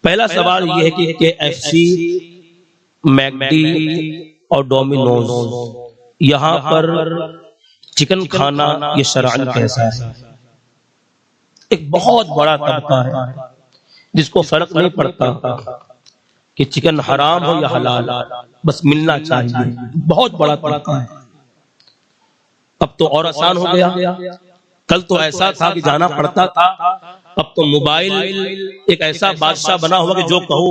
پہلا سوال یہ ہے کہ KFC، میکڈی اور ڈومینوز یہاں پر چکن کھانا یہ شرعاً کیسا ہے؟ ایک بہت بڑا طبقہ ہے جس کو فرق نہیں پڑتا کہ چکن حرام ہو یا حلال، بس ملنا چاہیے، بہت بڑا طبقہ ہے۔ اب تو اور آسان ہو گیا، کل تو ایسا تھا کہ جانا پڑتا تھا، اب تو موبائل ایک ایسا بادشاہ بنا ہوا کہ جو کہو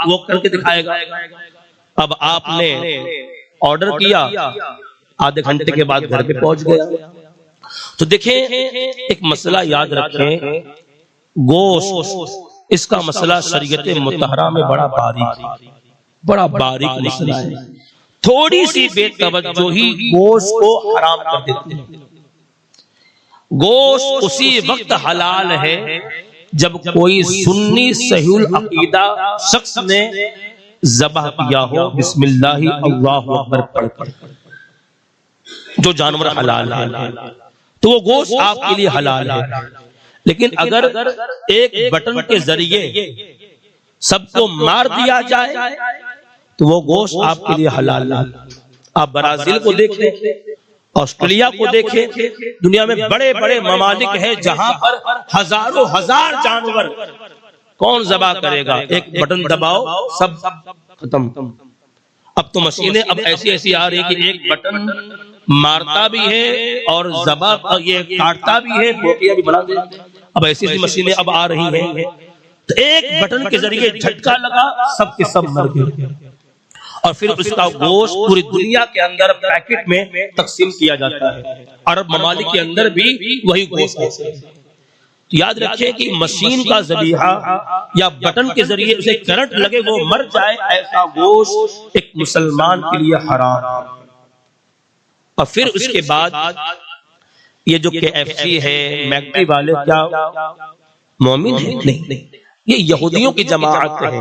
وہ کر کے دکھائے گا۔ اب آپ نے آرڈر کیا، آدھے گھنٹے کے بعد گھر پہ پہنچ گیا۔ تو دیکھیں ایک مسئلہ یاد رکھیں، گوشت اس کا مسئلہ شریعت مطہرہ میں بڑا باریک مسئلہ ہے۔ تھوڑی سی بے توجہی گوشت کو حرام کر دیتے ہیں۔ گوشت اسی وقت حلال ہے جب کوئی سنی صحیح العقیدہ شخص نے ذبح کیا ہو بسم اللہ اللہ اکبر پڑھ کر، جو جانور حلال ہے تو وہ گوشت آپ کے لیے حلال ہے۔ لیکن اگر ایک بٹن کے ذریعے سب کو مار دیا جائے تو وہ گوشت آپ کے لیے حلال ہے۔ آپ برازیل کو دیکھیں، آسٹریلیا کو دیکھیں، دنیا میں بڑے بڑے ممالک ہیں جہاں پر ہزاروں ہزار جانور کون ذبح کرے گا؟ ایک بٹن دباؤ سب ختم۔ اب تو مشینیں اب ایسی آ رہی کہ ایک بٹن مارتا بھی ہے اور ذبح یہ کاٹتا بھی ہے، بوٹیاں بھی بنا دے۔ اب ایسی مشینیں اب آ رہی ہیں، تو ایک بٹن کے ذریعے جھٹکا لگا، سب کے سب مر گئے، اور پھر اس کا گوشت پوری دنیا کے اندر پیکٹ میں تقسیم کیا جاتا ہے۔ عرب ممالک کے اندر بھی وہی گوشت ہے۔ یاد رکھیں کہ مشین کا ذبیحہ یا بٹن کے ذریعے اسے کرنٹ لگے وہ مر جائے، ایسا گوشت ایک مسلمان کے لیے حرام۔ اور پھر اس کے بعد یہ جو KFC ہے، میکڈی والے کیا مومن ہیں؟ نہیں، یہ یہودیوں کی جماعت ہے،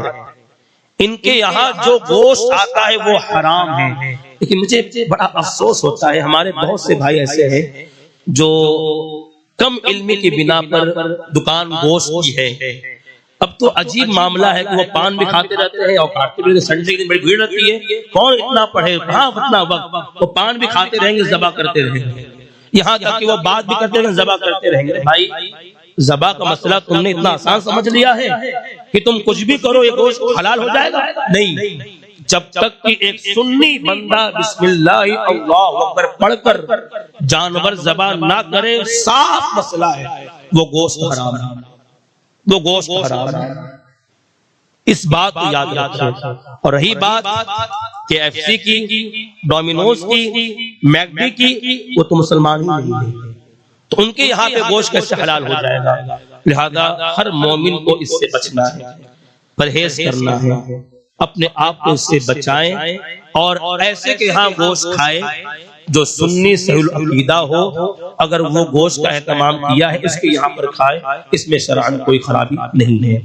ان کے یہاں جو گوشت آتا ہے وہ حرام ہے۔ لیکن مجھے بڑا افسوس ہوتا ہے، ہمارے بہت سے بھائی ایسے ہیں جو کم علمی کی بنا پر دکان گوشت کی ہے۔ اب تو عجیب معاملہ ہے کہ وہ پان بھی کھاتے رہتے ہیں اور کھاتے بھی، سنڈے کی بڑی بھیڑ رہتی ہے، کون اتنا پڑھے، کہاں اتنا وقت، وہ پان بھی کھاتے رہیں گے، ذبح کرتے رہیں گے، یہاں تک کہ وہ بات بھی کرتے رہیں گے، ذبح کرتے رہیں گے۔ بھائی ذبح کا مسئلہ تم نے اتنا آسان سمجھ لیا ہے کہ تم کچھ بھی کرو یہ گوشت حلال ہو جائے گا؟ نہیں، جب تک کہ ایک سنی بندہ بسم اللہ اللہ اکبر پڑھ کر جانور ذبح نہ کرے، صاف مسئلہ ہے، وہ گوشت حرام ہے، وہ گوشت حرام ہے۔ اس بات کو یاد رکھیں۔ اور رہی بات KFC کی، ڈومینوز کی، میکڈی کی، وہ تو مسلمان ہی نہیں ہیں، تو ان کے یہاں پہ گوشت کیسے حلال ہو جائے گا؟ لہذا ہر مومن کو اس سے بچنا ہے، پرہیز کرنا ہے، اپنے آپ کو اس سے بچائیں، اور ایسے کہ یہاں گوشت کھائے جو سنی صحیح العقیدہ ہو۔ اگر وہ گوشت کا اہتمام کیا ہے اس کے یہاں پر کھائے، اس میں شرعاً کوئی خرابی نہیں ہے۔